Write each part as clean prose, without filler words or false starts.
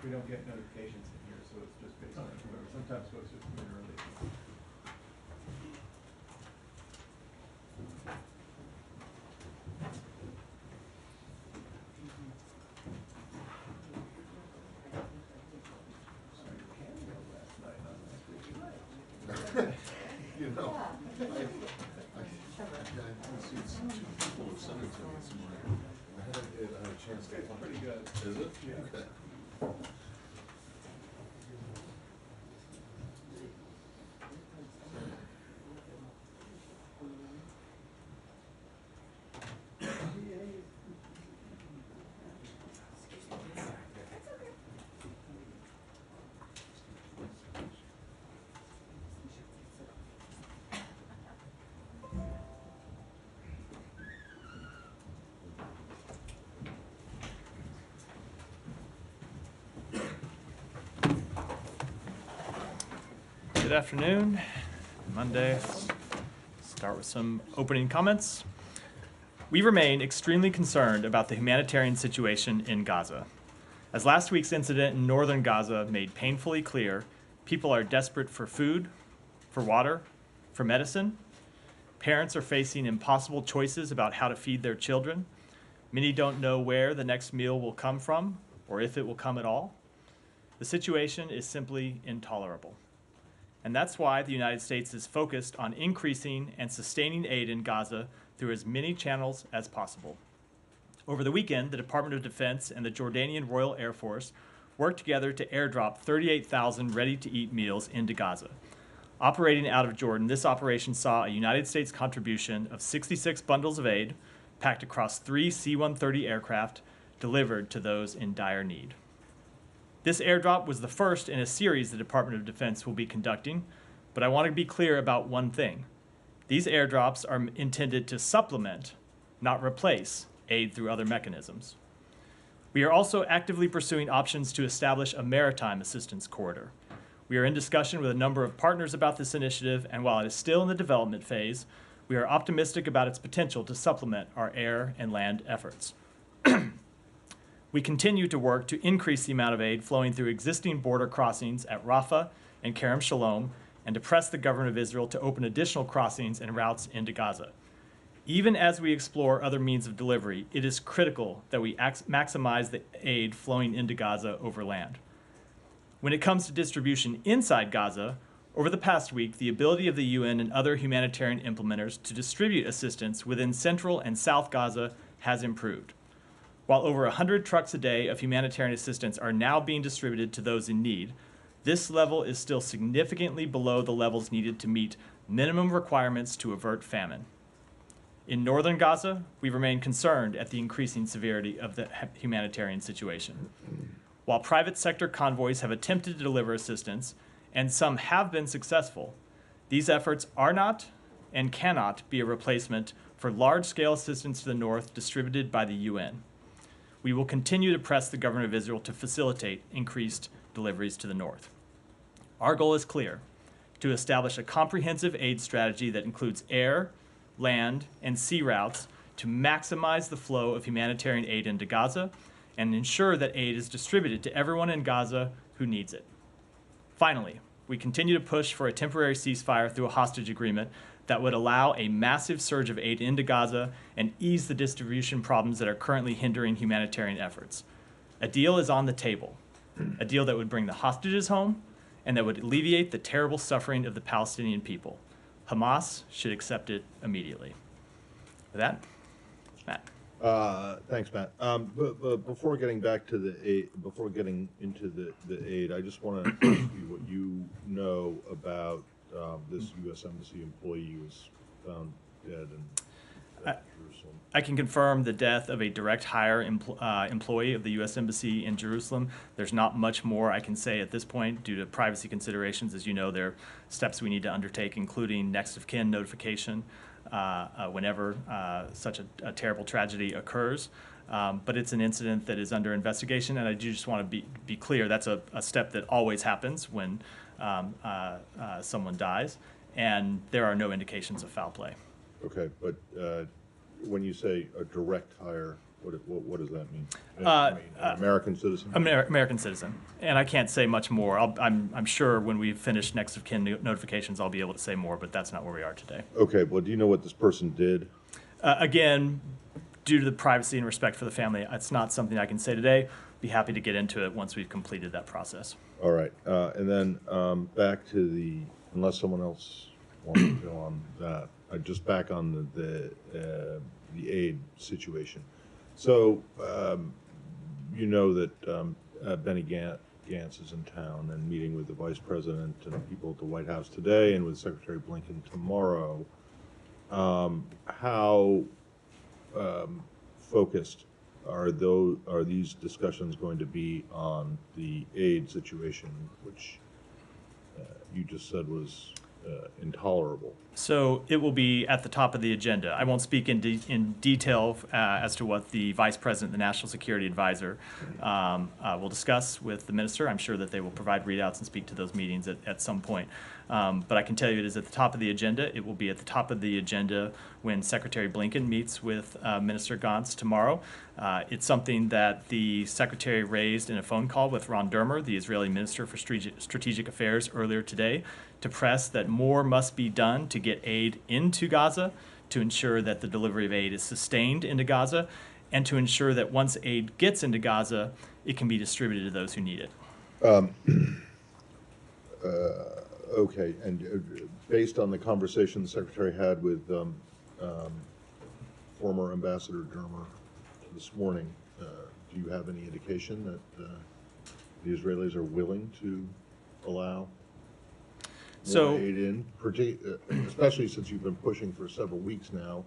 We don't get notifications in here, so it's just based on whoever. Sometimes folks just come in early. You know, I see two people have sent it to me this morning. I had a chance to. It's pretty good. Is it? Yeah. Okay. Good afternoon. Monday. Let's start with some opening comments. We remain extremely concerned about the humanitarian situation in Gaza. As last week's incident in northern Gaza made painfully clear, people are desperate for food, for water, for medicine. Parents are facing impossible choices about how to feed their children. Many don't know where the next meal will come from or if it will come at all. The situation is simply intolerable. And that's why the United States is focused on increasing and sustaining aid in Gaza through as many channels as possible. Over the weekend, the Department of Defense and the Jordanian Royal Air Force worked together to airdrop 38,000 ready-to-eat meals into Gaza. Operating out of Jordan, this operation saw a United States contribution of 66 bundles of aid packed across 3 C-130 aircraft delivered to those in dire need. This airdrop was the first in a series the Department of Defense will be conducting, but I want to be clear about one thing. These airdrops are intended to supplement, not replace, aid through other mechanisms. We are also actively pursuing options to establish a maritime assistance corridor. We are in discussion with a number of partners about this initiative, and while it is still in the development phase, we are optimistic about its potential to supplement our air and land efforts. We continue to work to increase the amount of aid flowing through existing border crossings at Rafah and Kerem Shalom, and to press the government of Israel to open additional crossings and routes into Gaza. Even as we explore other means of delivery, it is critical that we maximize the aid flowing into Gaza over land. When it comes to distribution inside Gaza, over the past week, the ability of the UN and other humanitarian implementers to distribute assistance within Central and South Gaza has improved. While over 100 trucks a day of humanitarian assistance are now being distributed to those in need, this level is still significantly below the levels needed to meet minimum requirements to avert famine. In northern Gaza, we remain concerned at the increasing severity of the humanitarian situation. While private sector convoys have attempted to deliver assistance, and some have been successful, these efforts are not and cannot be a replacement for large-scale assistance to the north distributed by the UN. We will continue to press the government of Israel to facilitate increased deliveries to the north. Our goal is clear: to establish a comprehensive aid strategy that includes air, land, and sea routes to maximize the flow of humanitarian aid into Gaza and ensure that aid is distributed to everyone in Gaza who needs it. Finally, we continue to push for a temporary ceasefire through a hostage agreement that would allow a massive surge of aid into Gaza and ease the distribution problems that are currently hindering humanitarian efforts. A deal is on the table, a deal that would bring the hostages home and that would alleviate the terrible suffering of the Palestinian people. Hamas should accept it immediately. With that, Matt. Thanks, Matt. But before getting back to the aid, before getting into the aid, I just want to ask you what you know about this U.S. Embassy employee who was found dead in Jerusalem. I can confirm the death of a direct hire employee of the U.S. Embassy in Jerusalem. There's not much more I can say at this point due to privacy considerations. As you know, there are steps we need to undertake, including next of kin notification whenever such a terrible tragedy occurs. But it's an incident that is under investigation, and I do just want to be clear, that's a step that always happens when someone dies, and there are no indications of foul play. Okay, but when you say a direct hire What does that mean? Uh, An American citizen? American citizen. And I can't say much more. I'm sure when we finish next of kin notifications, I'll be able to say more, but that's not where we are today. Okay, well, do you know what this person did? Again, due to the privacy and respect for the family, it's not something I can say today. Be happy to get into it once we've completed that process. All right, and then back to unless someone else wants to go on that, just back on the aid situation. So you know that Benny Gantz is in town and meeting with the vice president and people at the White House today and with Secretary Blinken tomorrow. How focused are these discussions going to be on the aid situation, which you just said was intolerable? So it will be at the top of the agenda. I won't speak in detail as to what the Vice President, the National Security Advisor, will discuss with the minister. I'm sure that they will provide readouts and speak to those meetings at some point. But I can tell you it is at the top of the agenda. It will be at the top of the agenda when Secretary Blinken meets with Minister Gantz tomorrow. It's something that the Secretary raised in a phone call with Ron Dermer, the Israeli Minister for Strategic Affairs, earlier today, to press that more must be done to get aid into Gaza, to ensure that the delivery of aid is sustained into Gaza, and to ensure that once aid gets into Gaza, it can be distributed to those who need it. Okay, and based on the conversation the Secretary had with former Ambassador Dermer this morning, do you have any indication that the Israelis are willing to allow more aid in, especially since you've been pushing for several weeks now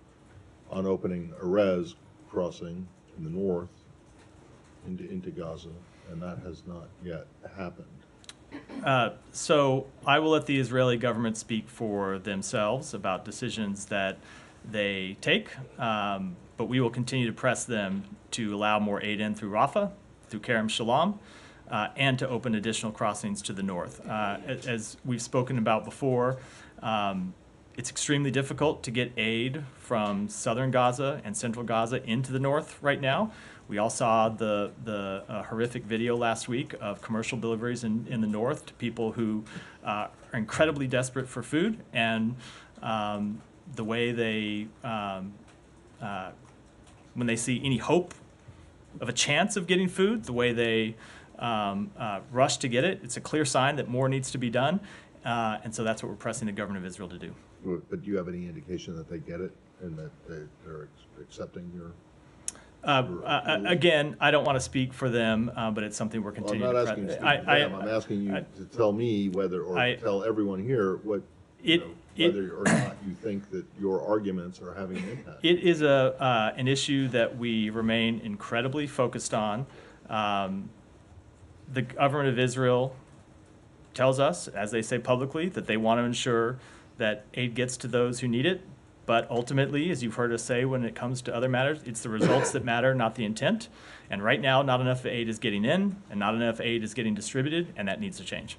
on opening Erez crossing in the north into Gaza, and that has not yet happened? So I will let the Israeli government speak for themselves about decisions that they take, but we will continue to press them to allow more aid in through Rafah, through Kerem Shalom, and to open additional crossings to the north. As we've spoken about before, it's extremely difficult to get aid from southern Gaza and central Gaza into the north right now. We all saw the horrific video last week of commercial deliveries in the north to people who are incredibly desperate for food, and the way they, when they see any hope of a chance of getting food, the way they rush to get it, it's a clear sign that more needs to be done, and so that's what we're pressing the government of Israel to do. But do you have any indication that they get it and that they're accepting your? Again, I don't want to speak for them, but it's something we're continuing I'm not to asking you to speak for them. I'm asking you to tell me whether, or tell everyone here what, whether or not you think that your arguments are having an impact. It is an issue that we remain incredibly focused on. The government of Israel tells us, as they say publicly, that they want to ensure that aid gets to those who need it. But ultimately, as you've heard us say when it comes to other matters, it's the results that matter, not the intent. And right now, not enough aid is getting in, and not enough aid is getting distributed, and that needs to change.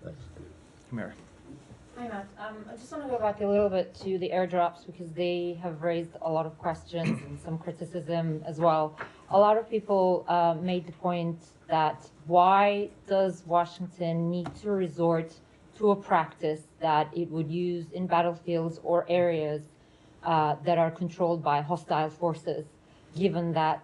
Thanks. Mary. Hi, Matt. I just want to go back a little bit to the airdrops because they have raised a lot of questions and some criticism as well. A lot of people made the point that why does Washington need to resort to a practice that it would use in battlefields or areas that are controlled by hostile forces, given that,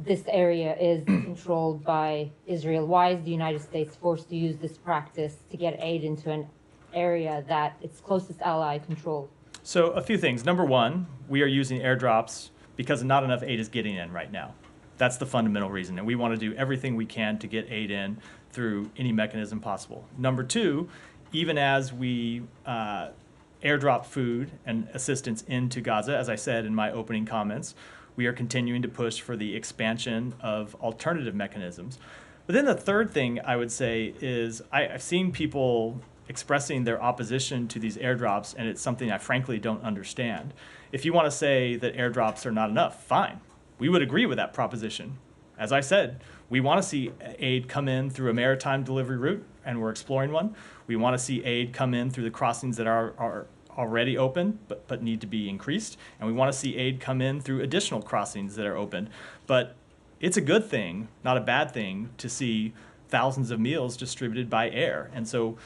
this area is controlled by Israel? Why is the United States forced to use this practice to get aid into an area that its closest ally controlled? So a few things. Number one, we are using airdrops because not enough aid is getting in right now. That's the fundamental reason, and we want to do everything we can to get aid in through any mechanism possible. Number two, even as we airdrop food and assistance into Gaza, as I said in my opening comments, we are continuing to push for the expansion of alternative mechanisms. But then the third thing I would say is I've seen people expressing their opposition to these airdrops, and it's something I frankly don't understand. If you want to say that airdrops are not enough, fine. We would agree with that proposition. As I said, we want to see aid come in through a maritime delivery route, and we're exploring one. We want to see aid come in through the crossings that are already open but need to be increased. And we want to see aid come in through additional crossings that are open. But it's a good thing, not a bad thing, to see thousands of meals distributed by air. And so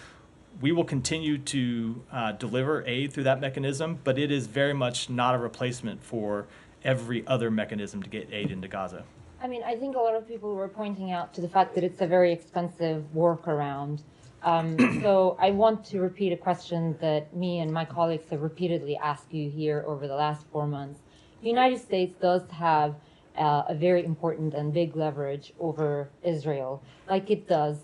we will continue to deliver aid through that mechanism, but it is very much not a replacement for every other mechanism to get aid into Gaza. I mean, I think a lot of people were pointing out to the fact that it's a very expensive workaround. So I want to repeat a question that me and my colleagues have repeatedly asked you here over the last 4 months. The United States does have a very important and big leverage over Israel, like it does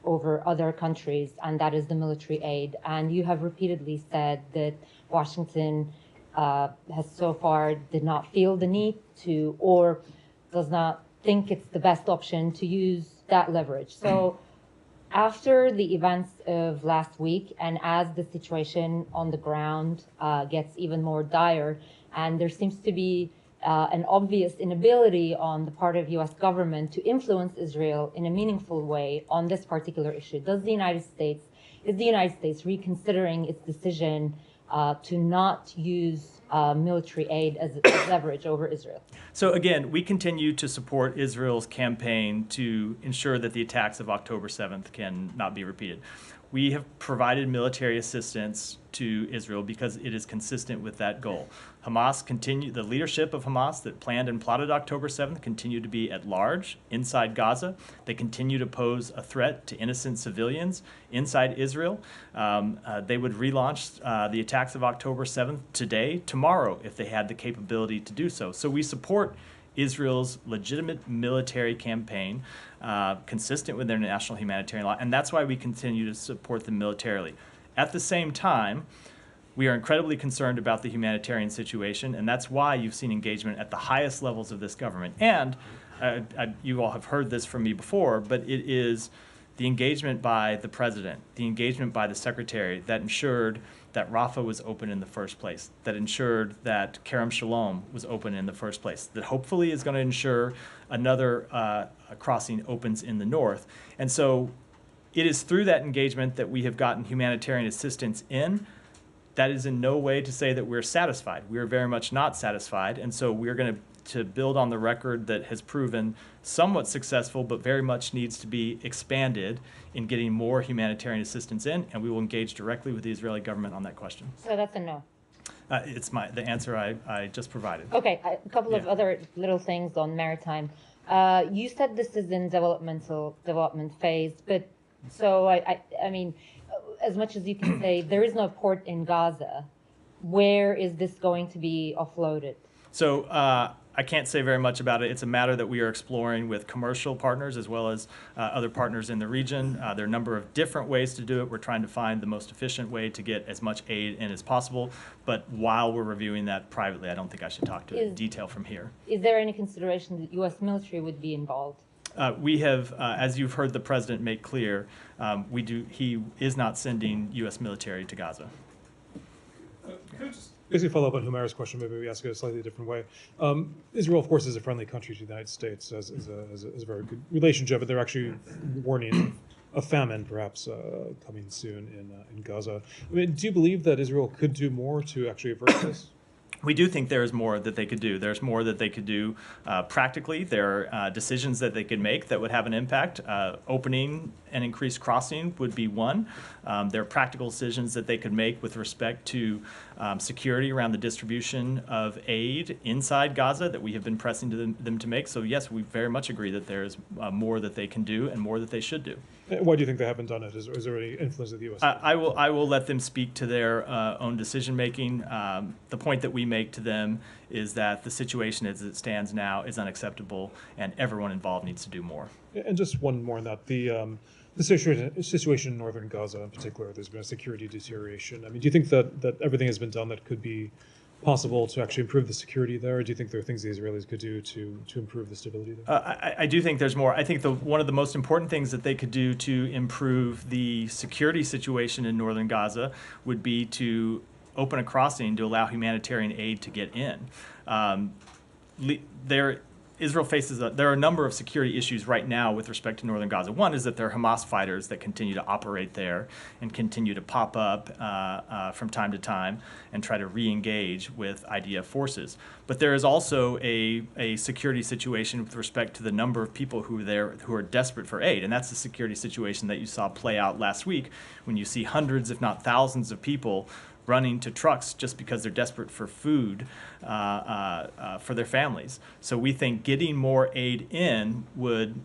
over other countries, and that is the military aid. And you have repeatedly said that Washington has so far did not feel the need to, or does not think it's the best option to use that leverage. So after the events of last week, and as the situation on the ground gets even more dire, and there seems to be an obvious inability on the part of U.S. government to influence Israel in a meaningful way on this particular issue, is the United States reconsidering its decision to not use military aid as leverage over Israel? So again, we continue to support Israel's campaign to ensure that the attacks of October 7th can not be repeated. We have provided military assistance to Israel because it is consistent with that goal. The leadership of Hamas that planned and plotted October 7th continue to be at large inside Gaza. They continue to pose a threat to innocent civilians inside Israel. They would relaunch the attacks of October 7th tomorrow, if they had the capability to do so. So we support Israel's legitimate military campaign, consistent with their national humanitarian law, and that's why we continue to support them militarily. At the same time, we are incredibly concerned about the humanitarian situation, and that's why you've seen engagement at the highest levels of this government. And you all have heard this from me before, but it is the engagement by the president, the engagement by the secretary that ensured that Rafah was open in the first place, that ensured that Kerem Shalom was open in the first place, that hopefully is going to ensure another crossing opens in the north. And so it is through that engagement that we have gotten humanitarian assistance in. That is in no way to say that we're satisfied. We are very much not satisfied, and so we're going to build on the record that has proven somewhat successful, but very much needs to be expanded in getting more humanitarian assistance in, and we will engage directly with the Israeli government on that question. So that's a no. It's the answer I just provided. Okay, a couple of other little things on Maritime. You said this is in development phase, but so I mean, as much as you can say, there is no port in Gaza. Where is this going to be offloaded? So I can't say very much about it. It's a matter that we are exploring with commercial partners as well as other partners in the region. There are a number of different ways to do it. We're trying to find the most efficient way to get as much aid in as possible. But while we're reviewing that privately, I don't think I should talk to it in detail from here. Is there any consideration that U.S. military would be involved? We have, as you've heard the president make clear, he is not sending U.S. military to Gaza. Could I just basically follow up on Humera's question? Maybe we ask it a slightly different way. Israel, of course, is a friendly country to the United States, has a very good relationship, but they're actually warning of famine, perhaps, coming soon in Gaza. I mean, do you believe that Israel could do more to actually avert this? We do think there is more that they could do. There's more that they could do practically. There are decisions that they could make that would have an impact. Opening and increased crossing would be one. There are practical decisions that they could make with respect to security around the distribution of aid inside Gaza that we have been pressing to them to make. So yes, we very much agree that there is more that they can do and more that they should do. Why do you think they haven't done it? Is there any influence of the U.S.? I will let them speak to their own decision making. The point that we make to them is that the situation as it stands now is unacceptable, and everyone involved needs to do more. And just one more on that. The situation in northern Gaza in particular, there's been a security deterioration. I mean, do you think that everything has been done that could be possible to actually improve the security there? Or do you think there are things the Israelis could do to improve the stability there? I do think there's more. I think one of the most important things that they could do to improve the security situation in northern Gaza would be to open a crossing to allow humanitarian aid to get in. Israel faces there are a number of security issues right now with respect to northern Gaza. One is that there are Hamas fighters that continue to operate there and continue to pop up from time to time and try to re-engage with IDF forces. But there is also a security situation with respect to the number of people who are there who are desperate for aid. And that's the security situation that you saw play out last week when you see hundreds, if not thousands, of people running to trucks just because they're desperate for food for their families. So we think getting more aid in would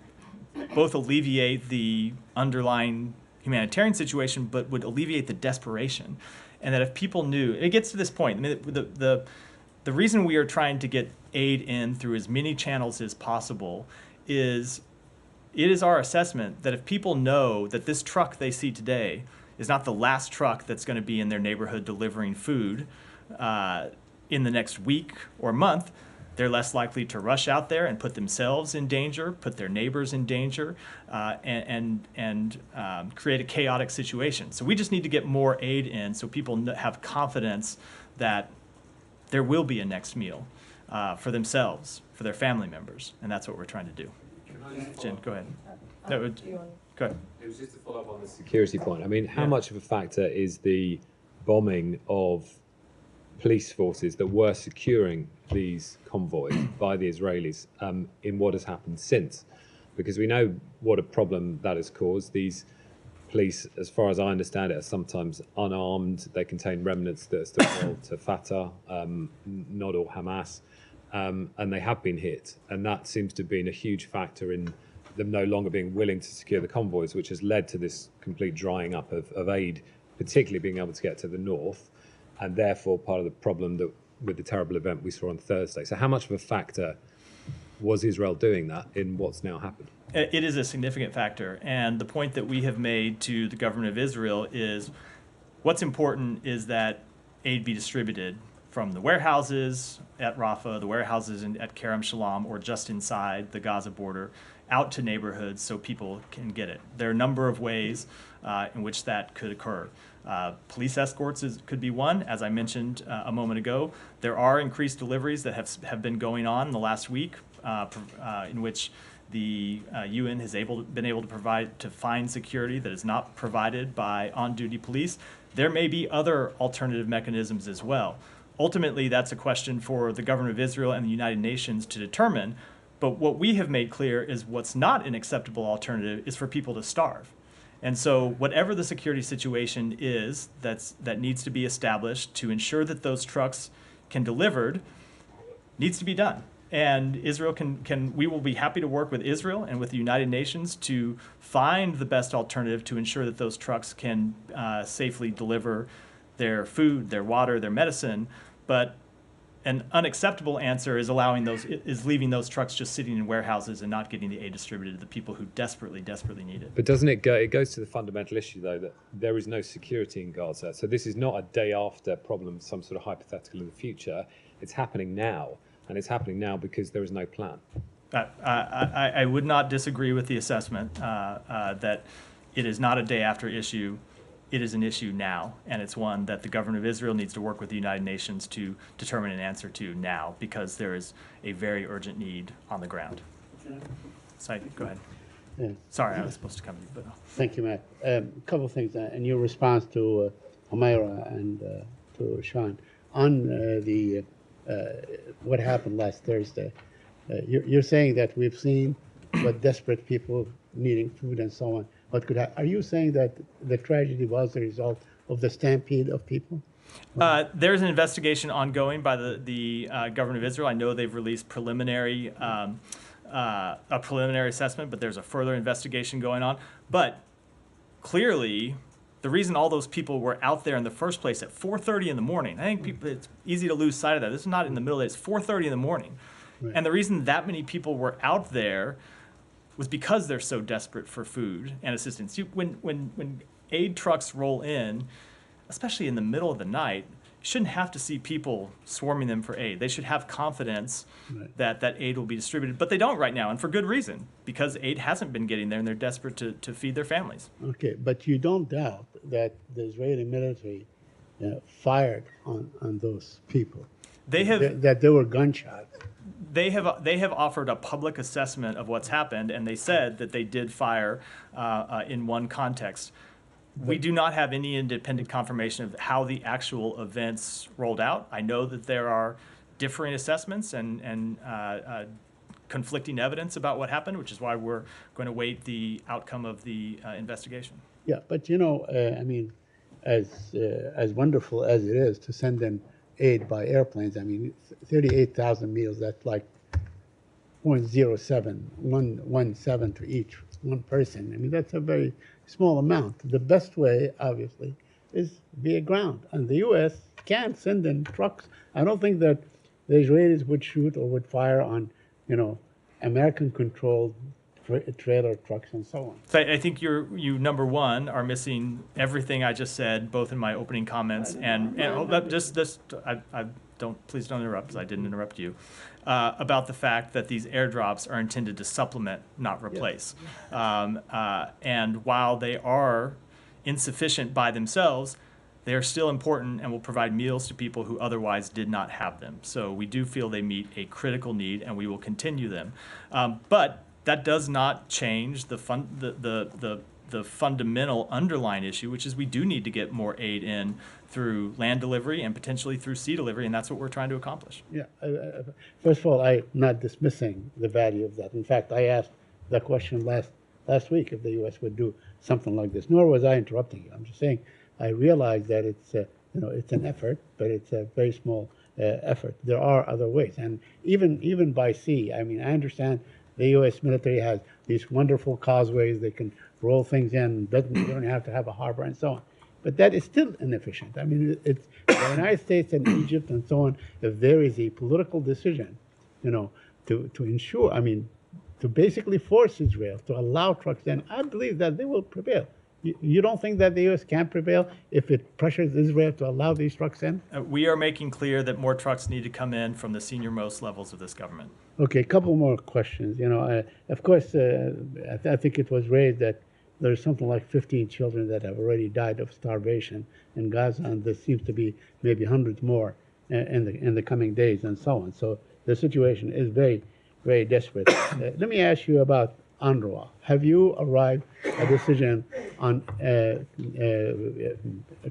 both alleviate the underlying humanitarian situation, but would alleviate the desperation. And that if people knew, it gets to this point. I mean, the reason we are trying to get aid in through as many channels as possible is it is our assessment that if people know that this truck they see today is not the last truck that's going to be in their neighborhood delivering food in the next week or month, they're less likely to rush out there and put themselves in danger, put their neighbors in danger, and create a chaotic situation. So we just need to get more aid in so people have confidence that there will be a next meal for themselves, for their family members, and that's what we're trying to do. Jen, go ahead. No, go ahead. It was just to follow up on the security point. I mean, how much of a factor is the bombing of police forces that were securing these convoys by the Israelis in what has happened since? Because we know what a problem that has caused. These police, as far as I understand it, are sometimes unarmed. They contain remnants that are still held to Fatah, not all Hamas, and they have been hit. And that seems to have been a huge factor in them no longer being willing to secure the convoys, which has led to this complete drying up of aid, particularly being able to get to the north, and therefore part of the problem that with the terrible event we saw on Thursday. So how much of a factor was Israel doing that in what's now happened? It is a significant factor, and the point that we have made to the government of Israel is what's important is that aid be distributed from the warehouses at Rafah, the warehouses at Kerem Shalom, or just inside the Gaza border, out to neighborhoods so people can get it. There are a number of ways in which that could occur. Police escorts could be one, as I mentioned a moment ago. There are increased deliveries that have been going on in the last week in which the UN has been able to find security that is not provided by on-duty police. There may be other alternative mechanisms as well. Ultimately, that's a question for the government of Israel and the United Nations to determine. But what we have made clear is what's not an acceptable alternative is for people to starve. And so whatever the security situation is that needs to be established to ensure that those trucks can delivered needs to be done. And Israel we will be happy to work with Israel and with the United Nations to find the best alternative to ensure that those trucks can safely deliver their food, their water, their medicine. But an unacceptable answer is leaving those trucks just sitting in warehouses and not getting the aid distributed to the people who desperately need it. But doesn't it goes to the fundamental issue, though, that there is no security in Gaza. So this is not a day after problem, some sort of hypothetical in the future. It's happening now, and it's happening now because there is no plan. I would not disagree with the assessment that it is not a day after issue. It is an issue now, and it's one that the government of Israel needs to work with the United Nations to determine an answer to now, because there is a very urgent need on the ground. Said, go ahead. Yeah. Sorry, I was supposed to come to you, but no. Thank you, Matt. A couple of things in your response to Humaira and to Sean on what happened last Thursday. You're saying that we've seen what desperate people needing food and so on. Are you saying that the tragedy was the result of the stampede of people? There's an investigation ongoing by the government of Israel. I know they've released a preliminary assessment, but there's a further investigation going on. But clearly, the reason all those people were out there in the first place at 4:30 in the morning, I think it's easy to lose sight of that. This is not in the middle of the day. It's 4:30 in the morning. Right. And the reason that many people were out there was because they're so desperate for food and assistance. When aid trucks roll in, especially in the middle of the night, you shouldn't have to see people swarming them for aid. They should have confidence that aid will be distributed, but they don't right now, and for good reason, because aid hasn't been getting there and they're desperate to feed their families. Okay, but you don't doubt that the Israeli military fired on those people? That there were gunshots? they have offered a public assessment of what's happened, and they said that they did fire in one context. We do not have any independent confirmation of how the actual events rolled out. I know that there are differing assessments and conflicting evidence about what happened, which is why we're going to wait the outcome of the investigation. Yeah, but I mean, as wonderful as it is to send in aid by airplanes, I mean, 38,000 meals, that's like 0.0717 to each one person. I mean, that's a very small amount. The best way, obviously, is via ground. And the U.S. can't send in trucks. I don't think that the Israelis would shoot or would fire on, American-controlled trailer trucks and so on. So I think you number one are missing everything I just said, both in my opening comments please don't interrupt, because I didn't interrupt you, about the fact that these airdrops are intended to supplement, not replace. And while they are insufficient by themselves, they are still important and will provide meals to people who otherwise did not have them. So we do feel they meet a critical need, and we will continue them. But that does not change the fundamental underlying issue, which is we do need to get more aid in through land delivery and potentially through sea delivery, and that's what we're trying to accomplish. Yeah. First of all, I'm not dismissing the value of that. In fact, I asked that question last week if the U.S. would do something like this. Nor was I interrupting you. I'm just saying I realize that it's it's an effort, but it's a very small effort. There are other ways, and even by sea. I mean, I understand the U.S. military has these wonderful causeways. They can roll things in. They don't have to have a harbor and so on. But that is still inefficient. I mean, it's the United States and Egypt and so on. If there is a political decision, to ensure, I mean, to basically force Israel to allow trucks in, I believe that they will prevail. You don't think that the U.S. can prevail if it pressures Israel to allow these trucks in? We are making clear that more trucks need to come in from the senior-most levels of this government. Okay, a couple more questions. Of course, I think it was raised that there's something like 15 children that have already died of starvation in Gaza, and there seems to be maybe hundreds more in the coming days and so on. So the situation is very, very desperate. Let me ask you about UNRWA. Have you arrived at a decision on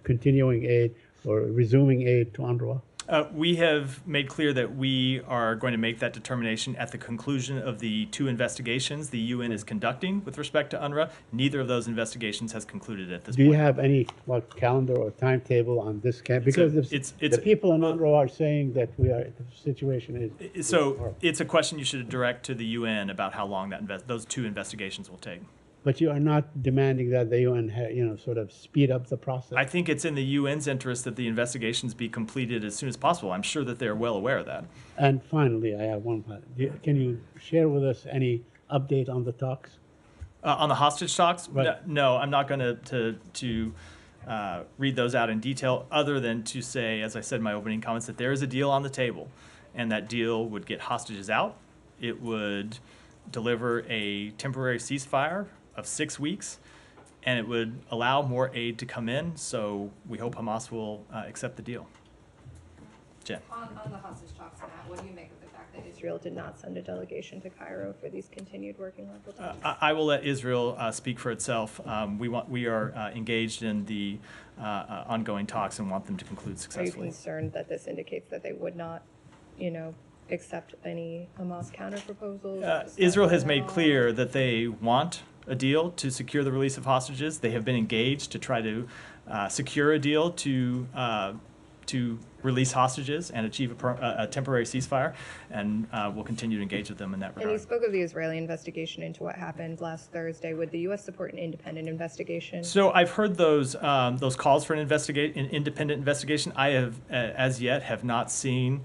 continuing aid or resuming aid to UNRWA? We have made clear that we are going to make that determination at the conclusion of the 2 investigations the UN is conducting with respect to UNRWA. Neither of those investigations has concluded at this point. Do you have any calendar or timetable on this camp? Because the people in UNRWA are saying that the situation is... So it's a question you should direct to the UN about how long those 2 investigations will take. But you are not demanding that the UN, sort of speed up the process? I think it's in the UN's interest that the investigations be completed as soon as possible. I'm sure that they're well aware of that. And finally, I have one question. Can you share with us any update on the talks? On the hostage talks? Right. No, I'm not going to read those out in detail, other than to say, as I said in my opening comments, that there is a deal on the table, and that deal would get hostages out. It would deliver a temporary ceasefire of 6 weeks, and it would allow more aid to come in, so we hope Hamas will accept the deal. Jen. On the hostage talks, Matt, what do you make of the fact that Israel did not send a delegation to Cairo for these continued working level talks? I will let Israel speak for itself. We are engaged in the ongoing talks and want them to conclude successfully. Are you concerned that this indicates that they would not, accept any Hamas counter proposals? Israel has made clear that they want a deal to secure the release of hostages. They have been engaged to try to secure a deal to release hostages and achieve a temporary ceasefire, and we'll continue to engage with them in that regard. And you spoke of the Israeli investigation into what happened last Thursday. Would the U.S. support an independent investigation? So I've heard those calls for an independent investigation. I have, as yet, have not seen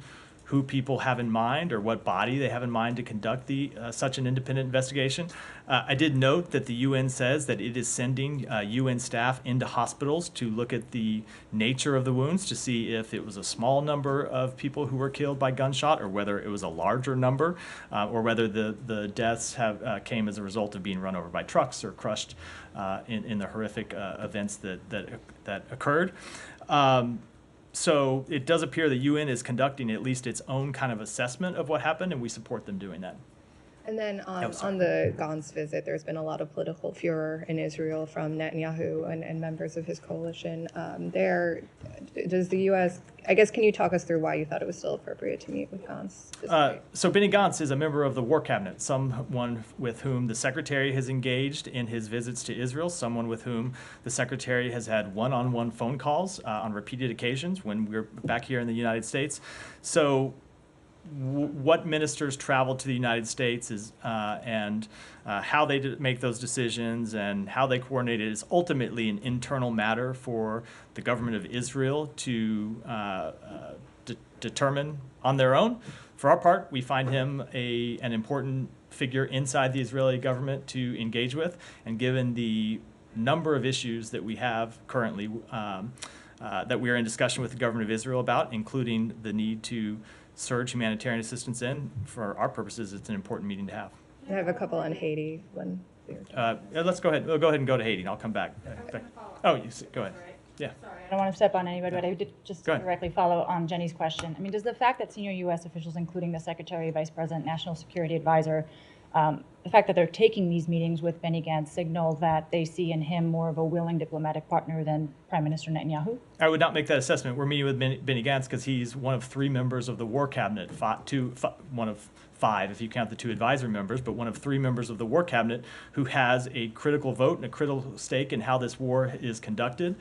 who people have in mind or what body they have in mind to conduct such an independent investigation. I did note that the UN says that it is sending UN staff into hospitals to look at the nature of the wounds to see if it was a small number of people who were killed by gunshot or whether it was a larger number or whether the deaths came as a result of being run over by trucks or crushed in the horrific events that occurred. So it does appear the UN is conducting at least its own kind of assessment of what happened, and we support them doing that. And then sorry. on the Gantz visit, there's been a lot of political furor in Israel from Netanyahu and members of his coalition. Does the U.S., I guess, can you talk us through why you thought it was still appropriate to meet with Gantz? So Benny Gantz is a member of the War Cabinet, someone with whom the Secretary has engaged in his visits to Israel, someone with whom the Secretary has had one-on-one phone calls on repeated occasions when we're back here in the United States. So what ministers travel to the United States and how they make those decisions and how they coordinate it is ultimately an internal matter for the government of Israel to determine on their own. For our part, we find him an important figure inside the Israeli government to engage with, and given the number of issues that we have currently that we are in discussion with the government of Israel about, including the need to surge humanitarian assistance in, for our purposes, it's an important meeting to have. I have a couple on Haiti. Let's go ahead. We'll go ahead and go to Haiti, and I'll come back. Oh, go ahead. Yeah. I don't want to step on anybody, but I did just Go ahead. directly follow on Jenny's question. I mean, does the fact that senior U.S. officials, including the Secretary, Vice President, National Security Advisor, the fact that they're taking these meetings with Benny Gantz signal that they see in him more of a willing diplomatic partner than Prime Minister Netanyahu? I would not make that assessment. We're meeting with Benny Gantz because he's one of 3 members of the War Cabinet, one of 5 if you count the 2 advisory members, but one of 3 members of the War Cabinet who has a critical vote and a critical stake in how this war is conducted.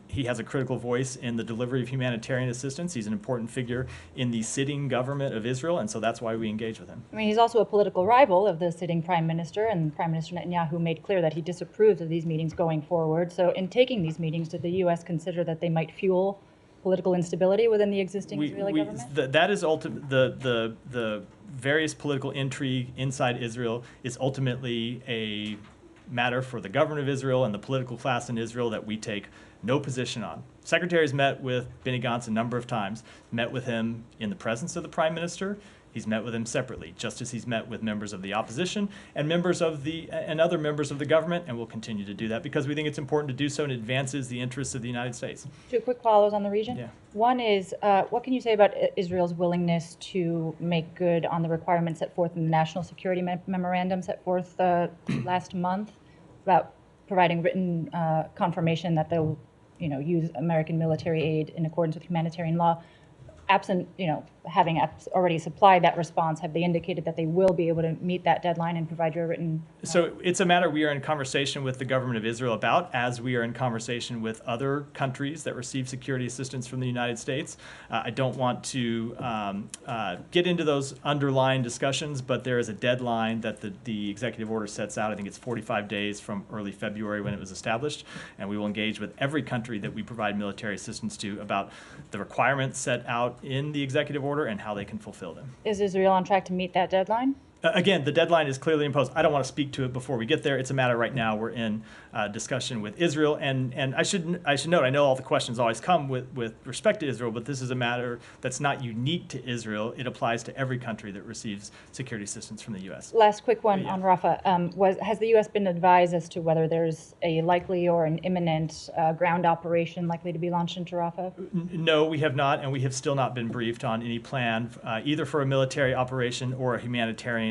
He has a critical voice in the delivery of humanitarian assistance. He's an important figure in the sitting government of Israel, and so that's why we engage with him. I mean, he's also a political rival of the sitting Prime Minister, and Prime Minister Netanyahu made clear that he disapproves of these meetings going forward. So in taking these meetings, did the U.S. consider that they might fuel political instability within the existing Israeli government? That is the various political intrigue inside Israel is ultimately a matter for the government of Israel and the political class in Israel that we take no position on. Secretary's met with Benny Gantz a number of times, met with him in the presence of the Prime Minister. He's met with him separately, just as he's met with members of the opposition and other members of the government, and we'll continue to do that because we think it's important to do so and advances the interests of the United States. 2 quick follows on the region. Yeah. One is, what can you say about Israel's willingness to make good on the requirements set forth in the National Security Memorandum set forth last month about providing written confirmation that they'll, use American military aid in accordance with humanitarian law? Absent, having already supplied that response, have they indicated that they will be able to meet that deadline and provide you a written? So it's a matter we are in conversation with the government of Israel about, as we are in conversation with other countries that receive security assistance from the United States. I don't want to get into those underlying discussions, but there is a deadline that the executive order sets out. I think it's 45 days from early February when it was established, and we will engage with every country that we provide military assistance to about the requirements set out in the executive order and how they can fulfill them. Is Israel on track to meet that deadline? Again, the deadline is clearly imposed. I don't want to speak to it before we get there. It's a matter right now we're in discussion with Israel. And I should note, I know all the questions always come with respect to Israel, but this is a matter that's not unique to Israel. It applies to every country that receives security assistance from the U.S. Last quick one on Rafah. Has the U.S. been advised as to whether there's a likely or an imminent ground operation likely to be launched into Rafah? No, we have not, and we have still not been briefed on any plan, either for a military operation or a humanitarian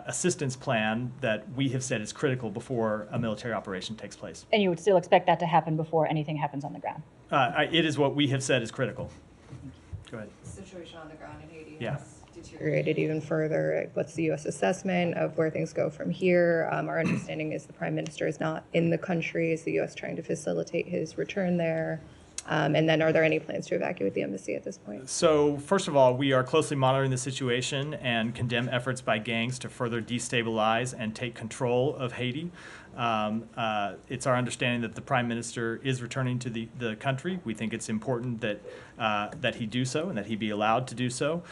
assistance plan that we have said is critical before a military operation takes place. And you would still expect that to happen before anything happens on the ground? It is what we have said is critical. Go ahead. The situation on the ground in Haiti Yeah. has deteriorated even further. What's the U.S. assessment of where things go from here? Our understanding is the Prime Minister is not in the country. Is the U.S. trying to facilitate his return there? And then are there any plans to evacuate the embassy at this point? So first of all, we are closely monitoring the situation and condemn efforts by gangs to further destabilize and take control of Haiti. It's our understanding that the Prime Minister is returning to the country. We think it's important that he do so and that he be allowed to do so.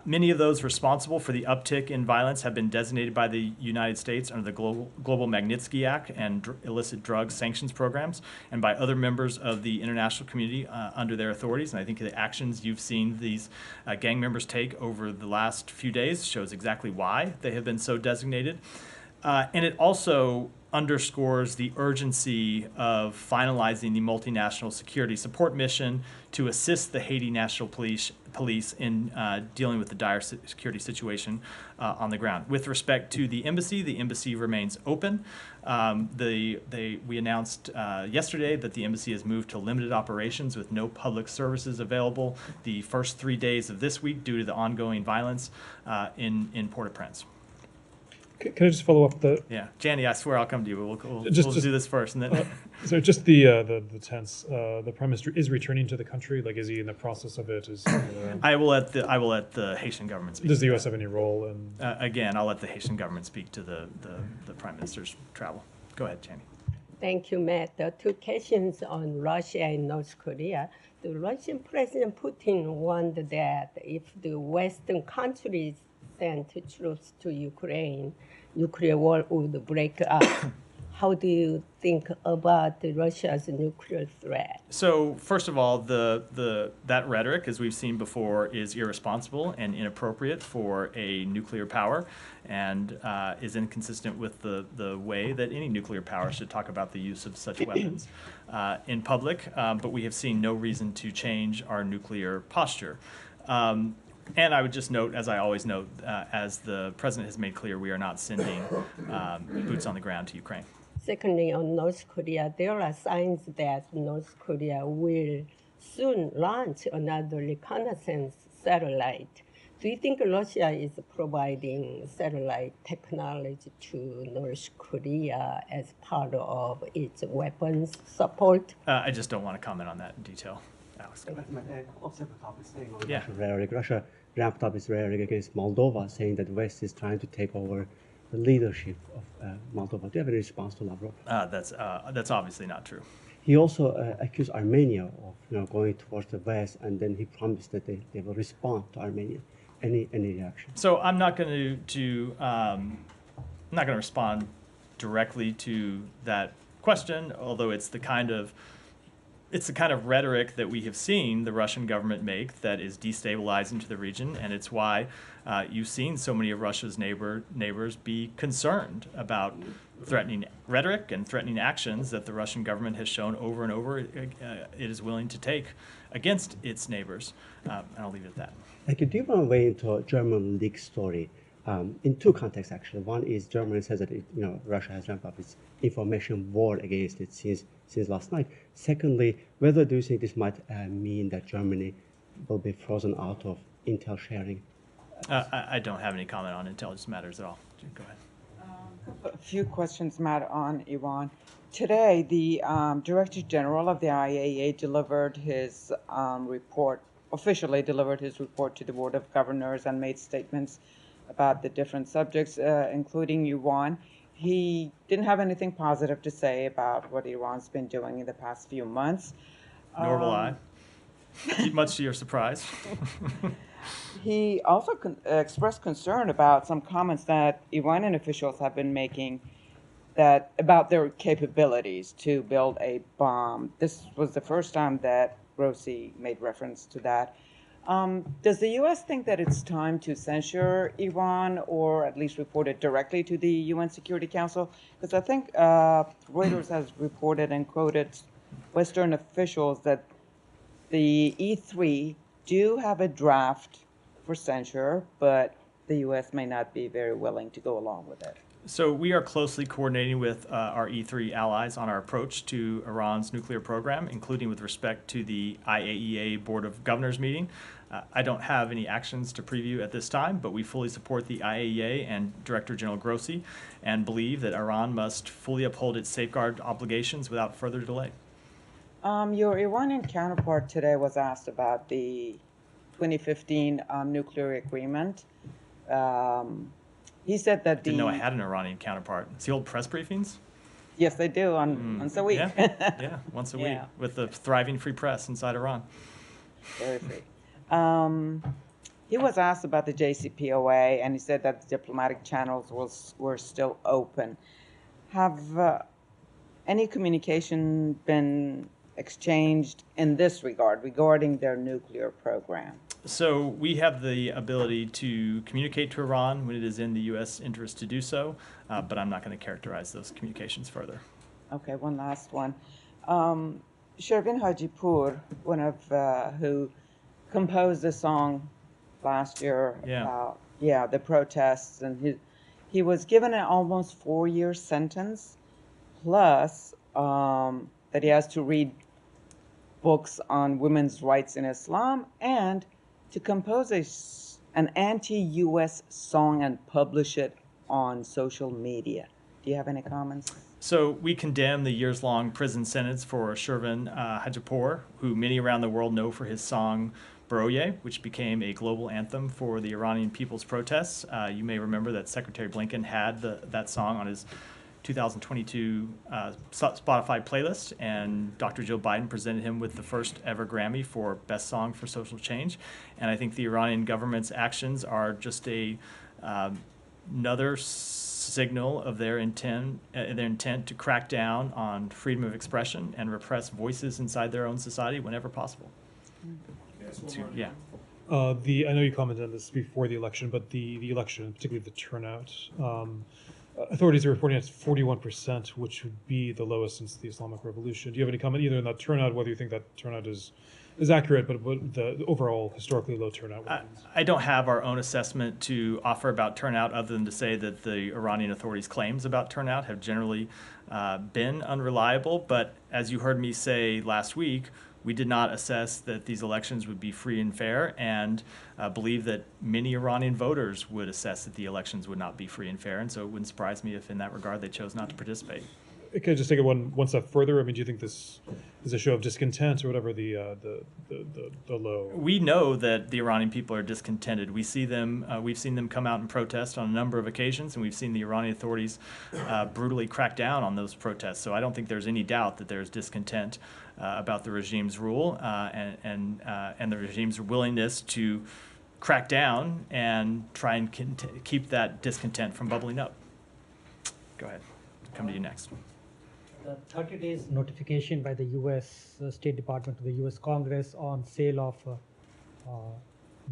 Many of those responsible for the uptick in violence have been designated by the United States under the Global Magnitsky Act and illicit drug sanctions programs, and by other members of the international community under their authorities. And I think the actions you've seen these gang members take over the last few days shows exactly why they have been so designated. And it also underscores the urgency of finalizing the multinational security support mission to assist the Haiti National Police in dealing with the dire security situation on the ground. With respect to the embassy remains open. We announced yesterday that the embassy has moved to limited operations with no public services available the first 3 days of this week due to the ongoing violence in Port-au-Prince. Can I just follow up the? Yeah, Janny, I swear I'll come to you. We'll Just do this first, and then. So just the tense. The Prime Minister is returning to the country. Like, is he in the process of it? I will let the Haitian government speak. Does the U.S. have any role in? Again, I'll let the Haitian government speak to the Prime Minister's travel. Go ahead, Janny. Thank you, Matt. The two questions on Russia and North Korea. The Russian President Putin warned that if the Western countries sent troops to Ukraine, nuclear war would break out. How do you think about Russia's nuclear threat? So first of all, that rhetoric, as we've seen before, is irresponsible and inappropriate for a nuclear power, and is inconsistent with the way that any nuclear power should talk about the use of such weapons in public. But we have seen no reason to change our nuclear posture. And I would just note, as I always note, as the President has made clear, we are not sending boots on the ground to Ukraine. Secondly, on North Korea, there are signs that North Korea will soon launch another reconnaissance satellite. Do you think Russia is providing satellite technology to North Korea as part of its weapons support? I just don't want to comment on that in detail. Alex, go ahead. Yeah. Rhetoric. Russia ramped up its rhetoric against Moldova, saying that the West is trying to take over the leadership of Moldova. Do you have any response to Lavrov? That's obviously not true. He also accused Armenia of going towards the West, and then he promised that they will respond to Armenia. Any reaction? So I'm not going to respond directly to that question, although it's the kind of rhetoric that we have seen the Russian government make that is destabilizing to the region, and it's why you've seen so many of Russia's neighbors be concerned about threatening rhetoric and threatening actions that the Russian government has shown over and over it is willing to take against its neighbors. And I'll leave it at that. Thank you. Do you want to weigh into a German leak story? In two contexts, actually. One is Germany says that Russia has ramped up its information war against it since last night. Secondly, whether do you think this might mean that Germany will be frozen out of intel sharing? I don't have any comment on intelligence matters at all. Go ahead. A few questions, Matt, on Iran. Today, the Director General of the IAEA delivered his officially delivered his report to the Board of Governors and made statements about the different subjects, including Iran. He didn't have anything positive to say about what Iran's been doing in the past few months. Nor will I, much to your surprise. He also expressed concern about some comments that Iranian officials have been making about their capabilities to build a bomb. This was the first time that Grossi made reference to that. Does the U.S. think that it's time to censure Iran, or at least report it directly to the UN Security Council? Because I think Reuters has reported and quoted Western officials that the E3 do have a draft for censure, but the U.S. may not be very willing to go along with it. So we are closely coordinating with our E3 allies on our approach to Iran's nuclear program, including with respect to the IAEA Board of Governors meeting. I don't have any actions to preview at this time, but we fully support the IAEA and Director General Grossi and believe that Iran must fully uphold its safeguard obligations without further delay. Your Iranian counterpart today was asked about the 2015 nuclear agreement. He said that Didn't know I had an Iranian counterpart. It's the old press briefings? Yes, they do once a week. Yeah, once a week with the thriving free press inside Iran. Very free. He was asked about the JCPOA, and he said that the diplomatic channels were still open. Have any communication been exchanged in this regard, regarding their nuclear program? So we have the ability to communicate to Iran when it is in the U.S. interest to do so, but I'm not going to characterize those communications further. Okay, one last one. Shervin Hajipur, one of who composed a song last year about the protests, and he was given an almost 4-year sentence, plus that he has to read books on women's rights in Islam and to compose an anti-U.S. song and publish it on social media. Do you have any comments? So we condemn the years-long prison sentence for Shervin Hajipur, who many around the world know for his song Baroye, which became a global anthem for the Iranian people's protests. You may remember that Secretary Blinken had that song on his 2022 Spotify playlist, and Dr. Joe Biden presented him with the first ever Grammy for Best Song for Social Change. And I think the Iranian government's actions are just another signal of their intent to crack down on freedom of expression and repress voices inside their own society whenever possible. Yeah. I know you commented on this before the election, but the election, particularly the turnout, authorities are reporting it's 41%, which would be the lowest since the Islamic Revolution. Do you have any comment either on that turnout, whether you think that turnout is accurate, but the overall historically low turnout? I don't have our own assessment to offer about turnout other than to say that the Iranian authorities' claims about turnout have generally been unreliable. But as you heard me say last week, we did not assess that these elections would be free and fair, and believe that many Iranian voters would assess that the elections would not be free and fair. And so it wouldn't surprise me if in that regard they chose not to participate. Can I just take it one step further? I mean, do you think this is a show of discontent or whatever the low? We know that the Iranian people are discontented. We see them. We've seen them come out and protest on a number of occasions, and we've seen the Iranian authorities brutally crack down on those protests. So I don't think there's any doubt that there's discontent about the regime's rule and the regime's willingness to crack down and try and keep that discontent from bubbling up. Go ahead. I'll come to you next. The 30 days notification by the U.S. State Department to the U.S. Congress on sale of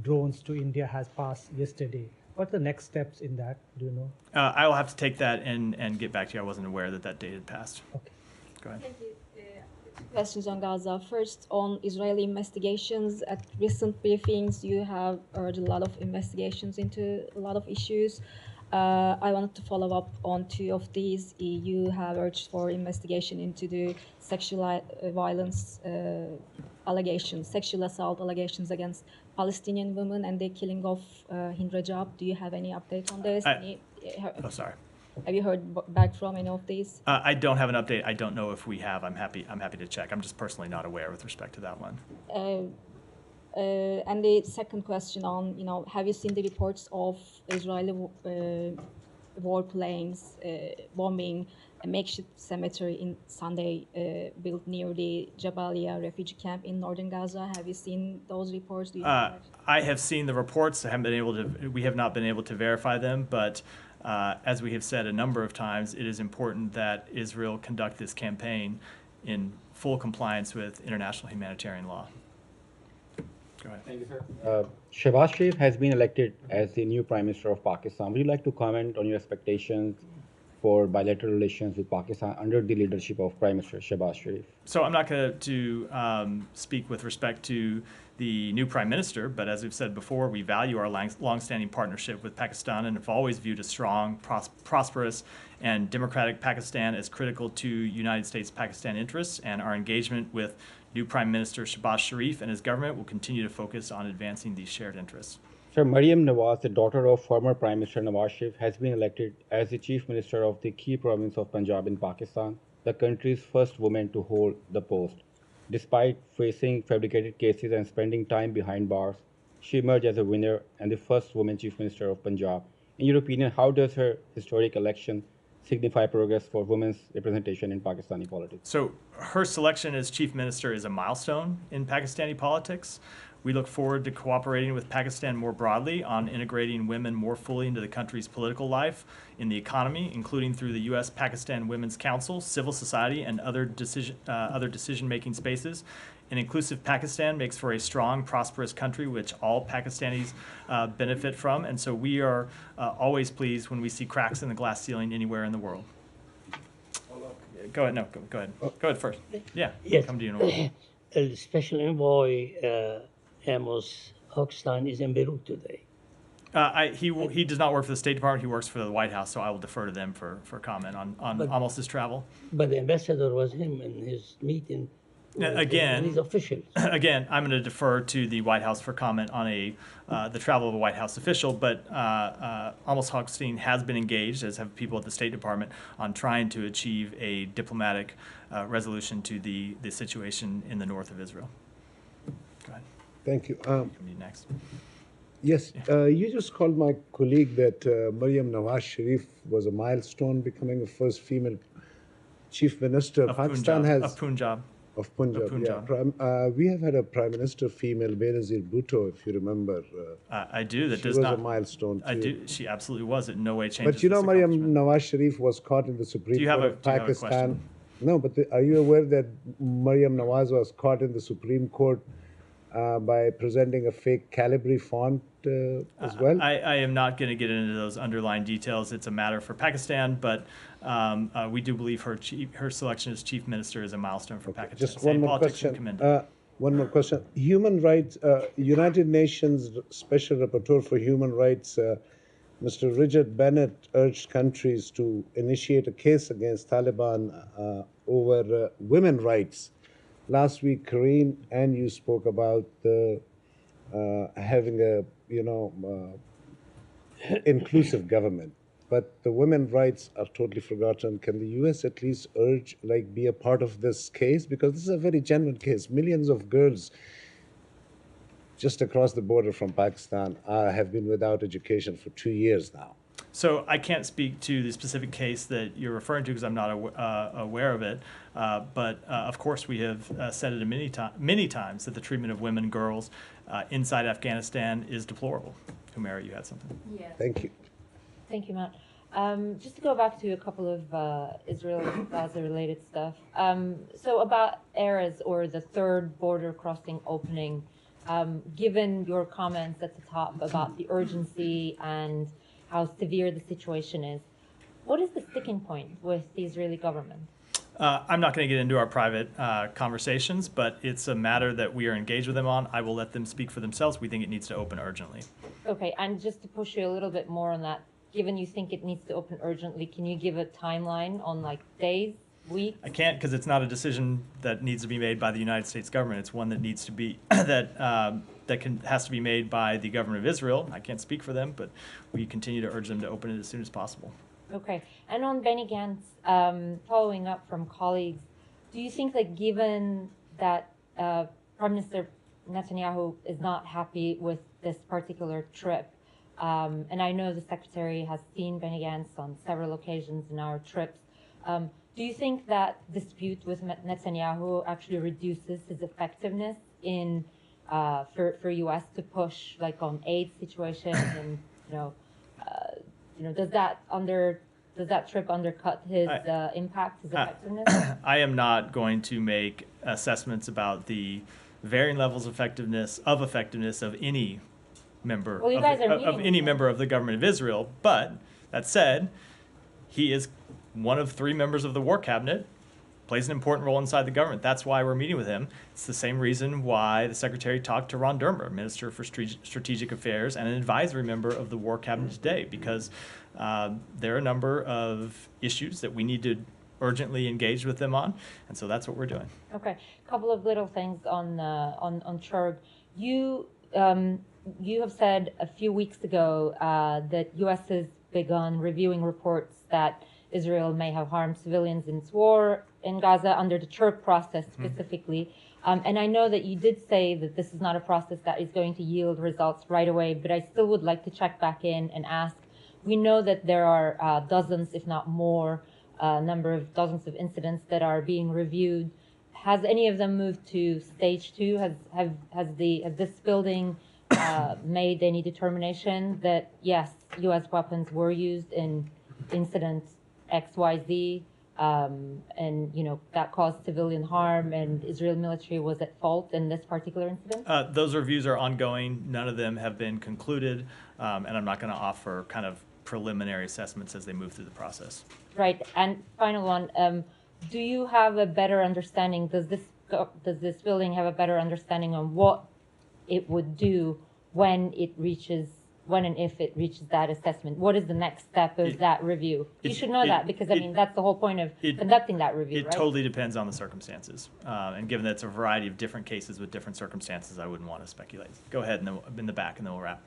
drones to India has passed yesterday. What are the next steps in that? Do you know? I will have to take that and get back to you. I wasn't aware that date had passed. Okay. Go ahead. Thank you. Two questions on Gaza. First, on Israeli investigations. At recent briefings, you have heard a lot of investigations into a lot of issues. I wanted to follow up on two of these. You have urged for investigation into the sexual violence allegations, sexual assault allegations against Palestinian women and the killing of Hind Rajab. Do you have any update on this? Sorry. Have you heard back from any of these? I don't have an update. I don't know if we have. I'm happy to check. I'm just personally not aware with respect to that one. And the second question on, have you seen the reports of Israeli warplanes bombing a makeshift cemetery in Sunday built near the Jabalia refugee camp in northern Gaza? Have you seen those reports? Do you I have seen the reports. We have not been able to verify them, but as we have said a number of times, it is important that Israel conduct this campaign in full compliance with international humanitarian law. Go ahead. Thank you, sir. Shehbaz Sharif has been elected as the new Prime Minister of Pakistan. Would you like to comment on your expectations for bilateral relations with Pakistan under the leadership of Prime Minister Shehbaz Sharif? So I'm not going to speak with respect to the new Prime Minister, but as we've said before, we value our long-standing partnership with Pakistan and have always viewed a strong, prosperous, and democratic Pakistan as critical to United States-Pakistan interests, and our engagement with new Prime Minister Shehbaz Sharif and his government will continue to focus on advancing these shared interests. Sir, Maryam Nawaz, the daughter of former Prime Minister Nawaz Sharif, has been elected as the Chief Minister of the key province of Punjab in Pakistan, the country's first woman to hold the post. Despite facing fabricated cases and spending time behind bars, she emerged as a winner and the first woman Chief Minister of Punjab. In your opinion, how does her historic election signify progress for women's representation in Pakistani politics? So her selection as chief minister is a milestone in Pakistani politics. We look forward to cooperating with Pakistan more broadly on integrating women more fully into the country's political life, in the economy, including through the U.S.-Pakistan Women's Council, civil society, and other decision-making spaces. An inclusive Pakistan makes for a strong, prosperous country which all Pakistanis benefit from, and so we are always pleased when we see cracks in the glass ceiling anywhere in the world. Go ahead. No, go ahead. Go ahead first. Yeah. Yes. Come to you in order. Special Envoy Amos Hochstein is in Beirut today. He does not work for the State Department. He works for the White House, so I will defer to them for comment on almost his travel. But the ambassador was him in his meeting. Again, these officials. Again, I'm going to defer to the White House for comment on the travel of a White House official. But Amos Hochstein has been engaged, as have people at the State Department, on trying to achieve a diplomatic resolution to the situation in the north of Israel. Go ahead. Thank you. Next. Yes, you just called my colleague that Maryam Nawaz Sharif was a milestone, becoming the first female chief minister. Pakistan has of Punjab. Of Punjab, yeah. We have had a prime minister female, Benazir Bhutto, if you remember. I do. That she does was not. a milestone. I Too. do. She absolutely was. It in no way changes. But you know, Maryam Nawaz Sharif was caught in the Supreme Court of Pakistan. No, but are you aware that Maryam Nawaz was caught in the Supreme Court by presenting a fake Calibri font as well? I am not going to get into those underlying details. It's a matter for Pakistan, but we do believe her selection as chief minister is a milestone for Pakistan. Just one more question. One more question. Human rights, United Nations Special Rapporteur for Human Rights, Mr. Richard Bennett, urged countries to initiate a case against Taliban over women's rights. Last week, Karine and you spoke about having a inclusive government, but the women's rights are totally forgotten. Can the U.S. at least be a part of this case? Because this is a very genuine case. Millions of girls just across the border from Pakistan have been without education for 2 years now. So I can't speak to the specific case that you're referring to because I'm not aware of it. But of course, we have said it many times that the treatment of women and girls inside Afghanistan is deplorable. Humera, you had something. Yes. Thank you. Thank you, Matt. Just to go back to a couple of Israel-Gaza related stuff. So about Erez, or the third border crossing opening, given your comments at the top about the urgency and how severe the situation is, what is the sticking point with the Israeli government? I'm not going to get into our private conversations, but it's a matter that we are engaged with them on. I will let them speak for themselves. We think it needs to open urgently. Okay, and just to push you a little bit more on that, given you think it needs to open urgently, can you give a timeline on days, weeks? I can't, because it's not a decision that needs to be made by the United States government. It's one that needs to be has to be made by the government of Israel. I can't speak for them, but we continue to urge them to open it as soon as possible. Okay, and on Benny Gantz, following up from colleagues, do you think that given that Prime Minister Netanyahu is not happy with this particular trip, and I know the Secretary has seen Benny Gantz on several occasions in our trips, do you think that dispute with Netanyahu actually reduces his effectiveness in for U.S. to push on aid situations, and does that trip undercut his impact, his effectiveness? I am not going to make assessments about the varying levels of effectiveness of any member member of the government of Israel. But that said, he is one of 3 members of the war cabinet, plays an important role inside the government. That's why we're meeting with him. It's the same reason why the Secretary talked to Ron Dermer, Minister for Strategic Affairs and an advisory member of the War Cabinet today, because there are a number of issues that we need to urgently engage with them on, and so that's what we're doing. Okay, a couple of little things on Churg. You have said a few weeks ago that U.S. has begun reviewing reports that Israel may have harmed civilians in its war in Gaza under the Churg process specifically. And I know that you did say that this is not a process that is going to yield results right away, but I still would like to check back in and ask. We know that there are dozens, if not more, dozens of incidents that are being reviewed. has any of them moved to stage 2? Has this building made any determination that yes, U.S. weapons were used in incident XYZ, and that caused civilian harm, and Israel military was at fault in this particular incident? Those reviews are ongoing. None of them have been concluded, and I'm not going to offer kind of preliminary assessments as they move through the process. Right. And final one, do you have a better understanding? Does this building have a better understanding on what it would do when and if it reaches that assessment? What is the next step of that review? You should know that, because that's the whole point of conducting that review, right? It totally depends on the circumstances. And given that it's a variety of different cases with different circumstances, I wouldn't want to speculate. Go ahead, and then in the back, and then we'll wrap.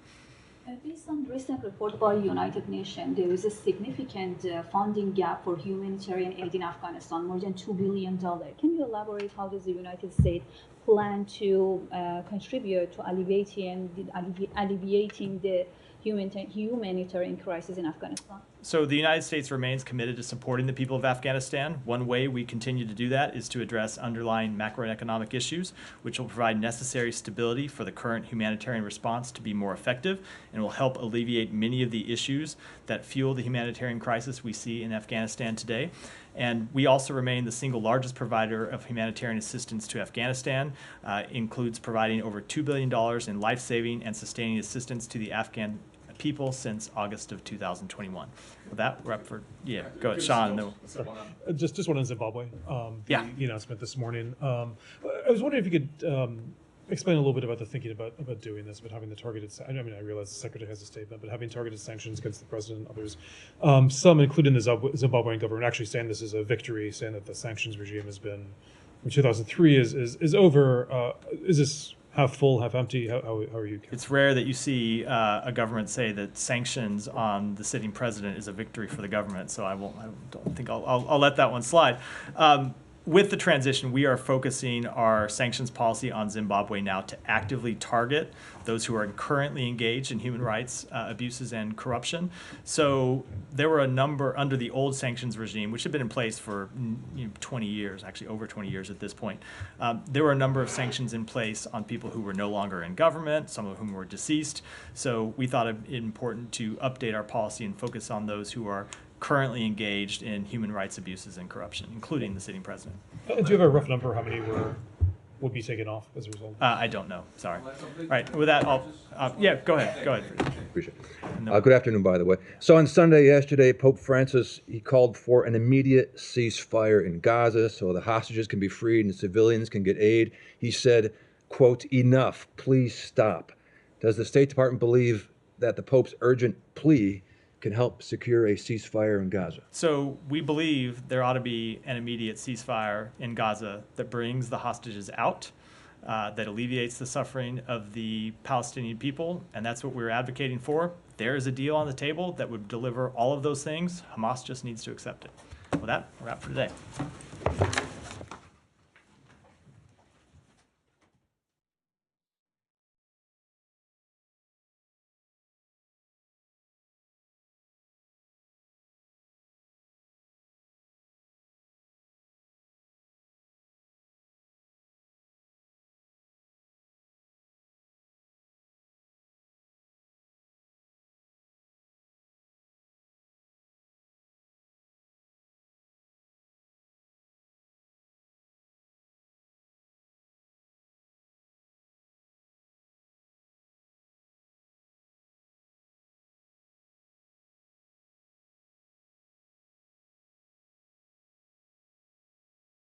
Based on recent report by United Nations, there is a significant funding gap for humanitarian aid in Afghanistan, more than $2 billion. Can you elaborate how does the United States plan to contribute to alleviating the humanitarian crisis in Afghanistan? So the United States remains committed to supporting the people of Afghanistan. One way we continue to do that is to address underlying macroeconomic issues, which will provide necessary stability for the current humanitarian response to be more effective, and will help alleviate many of the issues that fuel the humanitarian crisis we see in Afghanistan today. And we also remain the single largest provider of humanitarian assistance to Afghanistan, includes providing over $2 billion in life-saving and sustaining assistance to the Afghan people since August of 2021. With that, we're up for, go ahead, Sean. No. Just one in Zimbabwe. The announcement this morning. I was wondering if you could explain a little bit about the thinking about doing this, about having the targeted, I realize the secretary has a statement, but having targeted sanctions against the president and others, some, including the Zimbabwean government, actually saying this is a victory, saying that the sanctions regime has been, from 2003 is over. Is this half full, half empty? How are you? It's rare that you see a government say that sanctions on the sitting president is a victory for the government, so I don't think I'll let that one slide. With the transition, we are focusing our sanctions policy on Zimbabwe now to actively target those who are currently engaged in human rights abuses and corruption. So there were a number under the old sanctions regime, which had been in place for 20 years, actually over 20 years at this point. There were a number of sanctions in place on people who were no longer in government, some of whom were deceased. So we thought it important to update our policy and focus on those who are currently engaged in human rights abuses and corruption, including the sitting president. Do you have a rough number how many would be taken off as a result? I don't know. Sorry. All right. With that, I'll go ahead. Go ahead. Appreciate it. Good afternoon, by the way. So on Sunday yesterday, Pope Francis, he called for an immediate ceasefire in Gaza so the hostages can be freed and civilians can get aid. He said, quote, "Enough, please stop." Does the State Department believe that the Pope's urgent plea can help secure a ceasefire in Gaza? So we believe there ought to be an immediate ceasefire in Gaza that brings the hostages out, that alleviates the suffering of the Palestinian people, and that's what we're advocating for. There is a deal on the table that would deliver all of those things. Hamas just needs to accept it. With that, we're out for today.